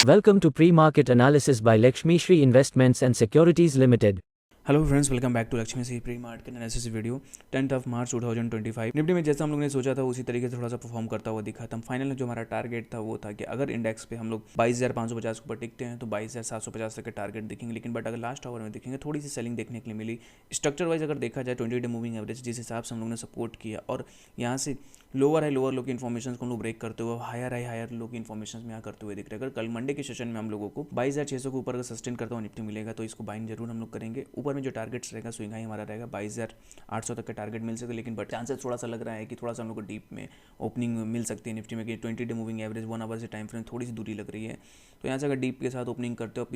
Welcome to Pre-Market Analysis by Lakshmi Shri Investments and Securities Limited. Hello friends, welcome back to Lakshmishree pre market analysis video 10 March 2025। Nifty में जैसा हम लोग ने सोचा था उसी तरीके से थोड़ा सा परफॉर्म करता हुआ दिखा था। फाइनल जो हमारा टारगेट था वो था कि अगर इंडेक्स पे हम लोग 22,550 के ऊपर टिकते हैं तो 22,750 तक के टारगेट दिखेंगे, लेकिन बट अगर लास्ट आवर में देखेंगे थोड़ी सी सेलिंग देखने के लिए मिली। स्ट्रक्चर वाइज अगर देखा जाए 20 डे मूविंग एवरेज जिस हिसाब से हम लोग ने सपोर्ट किया और यहाँ से लोअर लो की इन्फॉर्मेशन को हम लोग ब्रेक करते हुए हायर लो की इन्फॉर्मेशन में यहाँ करते हुए दिख रहे हैं। अगर कल मंडे के सेशन में हम लोगों को 22,600 के ऊपर सस्टेन करता हुआ निफ्टी मिलेगा तो इसको बाइंग जरूर हम लोग करेंगे। ऊपर में जो टारगेट्स रहेगा स्विंग हाई हमारा रहेगा 22,800 तक का टारगेट मिल सकता है, लेकिन बट चांसेस थोड़ा सा लग रहा है कि थोड़ा सा हम लोग को डीप में ओपनिंग मिल सकती है निफ्टी में कि 20 डे मूविंग एवरेज 1 आवर से टाइम फ्रेम थोड़ी सी दूरी लग रही है। तो यहाँ से अगर डीप के साथ ओपनिंग करते हो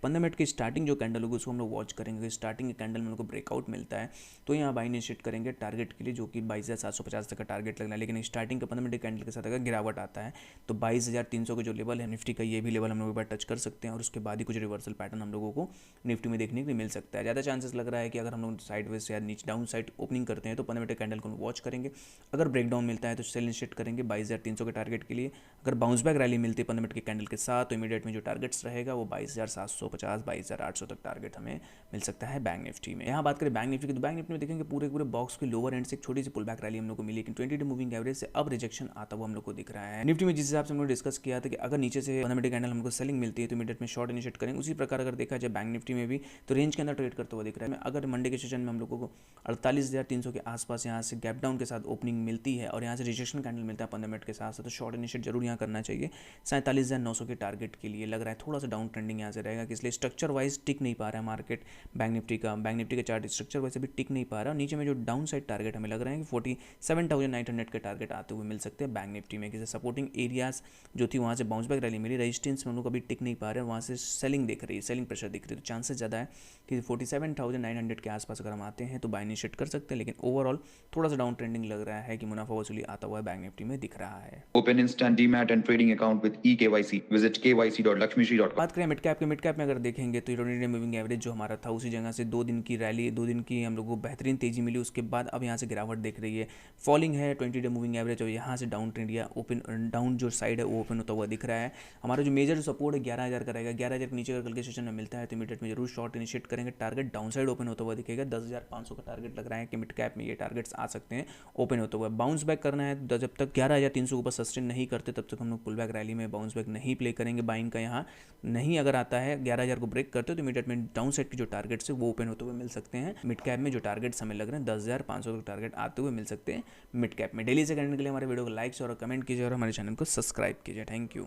15 मिनट की स्टार्टिंग जो कैंडल होगी उसको हम लोग वॉच करेंगे। स्टार्टिंग के कैंडल में उनको ब्रेकआउट मिलता है तो यहाँ बाई इनिशिएट करेंगे टारगेट के लिए, जो कि 22,750 तक का टारगेट लगना है। लेकिन स्टार्टिंग के 15 मिनट के कैंडल के साथ अगर गिरावट आता है तो 22,300 का जो लेवल है निफ्टी का, ये भी लेवल हम लोग एक बार टच कर सकते हैं और उसके बाद ही कुछ रिवर्सल पैटर्न हम लोगों को निफ्टी में देखने के लिए मिल सकता है। ज़्यादा चांसेस लग रहा है कि अगर हम लोग साइड वेज या नीचे डाउन साइड ओपनिंग करते हैं तो 15 मिनट के कैंडल को वॉच करेंगे। अगर ब्रेकडाउन मिलता है तो सेल इनिशिएट करेंगे 22,300 के टारगेट के लिए। अगर बाउंस बैक रैली मिलती है 15 मिनट के कैंडल के साथ तो इमीडिएट में जो टारगेट्स रहेगा वो 22,750 22,800 तक टारगेट हमें मिल सकता है बैंक निफ्टी में। यहाँ बात करें बैंक निफ्टी की तो बैंक निफ्टी में देखेंगे पूरे बॉक्स के लोअर एंड से एक छोटी सी पुल बैक रैली हम लोग को मिली, लेकिन 20 डे मूविंग एवरेज से अब रिजेक्शन आता हुआ हम लोग को दिख रहा है निफ्टी में। जिस हिसाब से हम लोग डिस्कस किया था कि अगर नीचे से 15 मिनट कैंडल हमको सेलिंग मिलती है तो इमीडिएट में शॉर्ट इनिशिएट करेंगे। उसी प्रकार अगर देखा जाए बैंक निफ्टी में भी तो रेंज के अंदर ट्रेड करते हुआ दिख रहा है। अगर मंडे के सेशन में हम लोगों को 48,300 के आसपास यहाँ से गैप डाउन के साथ ओपनिंग मिलती है और यहाँ से रिजेक्शन कैंडल मिलता है 15 मिनट के साथ, तो शॉर्ट इनिशिएट जरूर यहाँ करना चाहिए 47,900 के टारगेट के लिए। लग रहा है थोड़ा सा डाउन ट्रेंडिंग यहाँ से रहेगा, इसलिए स्ट्रक्चर वाइज टिक नहीं पा रहा है मार्केट। बैंक निफ्टी का चार्ट स्ट्रक्चर वैसे भी टिक नहीं पा रहा है। नीचे में जो डाउन साइड टारगेट हमें लग रहा है कि 47,900 के टारगेट आते हुए मिल सकते हैं बैंक निफ्टी में। किसी सपोर्टिंग एरियाज जो थी वहाँ से बाउंस बैक रैली मिली, रेजिस्टेंस में हम लोग अभी टिक नहीं पा रहे हैं, वहाँ से सेलिंग दिख रही है, सेलिंग प्रेशर दिख रही है। तो चांसेस ज़्यादा है कि 47,900 के आसपास अगर हम आते हैं तो बाय इनिशिएट कर सकते हैं, लेकिन ओवरऑल थोड़ा सा डाउन ट्रेंडिंग लग रहा है कि मुनाफा वसूली आता हुआ बैंक निफ्टी में दिख रहा है। Open instant demat and trading account with eKYC. Visit kyc.lakshmishri.com. बात करें मिड कैप में अगर देखेंगे तो 20 डे मूविंग एवरेज जो हमारा था उसी जगह से 2 दिन की रैली, 2 दिन की हम लोग को बेहतरीन तेजी मिली। उसके बाद अब यहाँ से गिरावट दिख रही है, फॉलिंग है 20 डे मूविंग एवरेज और यहाँ से डाउन ट्रेंड या ओपन डाउन जो साइड है वो ओपन होता हुआ दिख रहा है। हमारा जो मेजर सपोर्ट है 11,000 का रहेगा। 11,000 के नीचे अगर कल के सेशन में मिलता है तो इमीडिएट में जरूर शॉर्ट इनिशिएट करेंगे। टारगेट डाउन साइड ओपन होता हुआ दिखेगा। 10,500 का टारगेट लग रहा है कि मिड कैप में ये टारगेट्स आ सकते हैं ओपन होता हुआ। बाउंस बैक करना है तो जब तक 11,300 के ऊपर सस्टेन नहीं करते तब तक हम लोग पुल बैक रैली में बाउंस बैक नहीं प्ले करेंगे। बाइंग का यहाँ नहीं अगर आता है 11,000 को ब्रेक करते हो तो इमीडिएट में डाउन साइड के जो टारगेट्स है वो ओपन होते हुए मिल सकते हैं। मिड कैप में जो टारगेट्स हमें लग रहे हैं 10,500 तक टारगेट आते हुए मिल सकते हैं मिड कैप में। डेली से करने के लिए हमारे वीडियो को लाइक और कमेंट कीजिए और हमारे चैनल को सब्सक्राइब कीजिए। Thank you.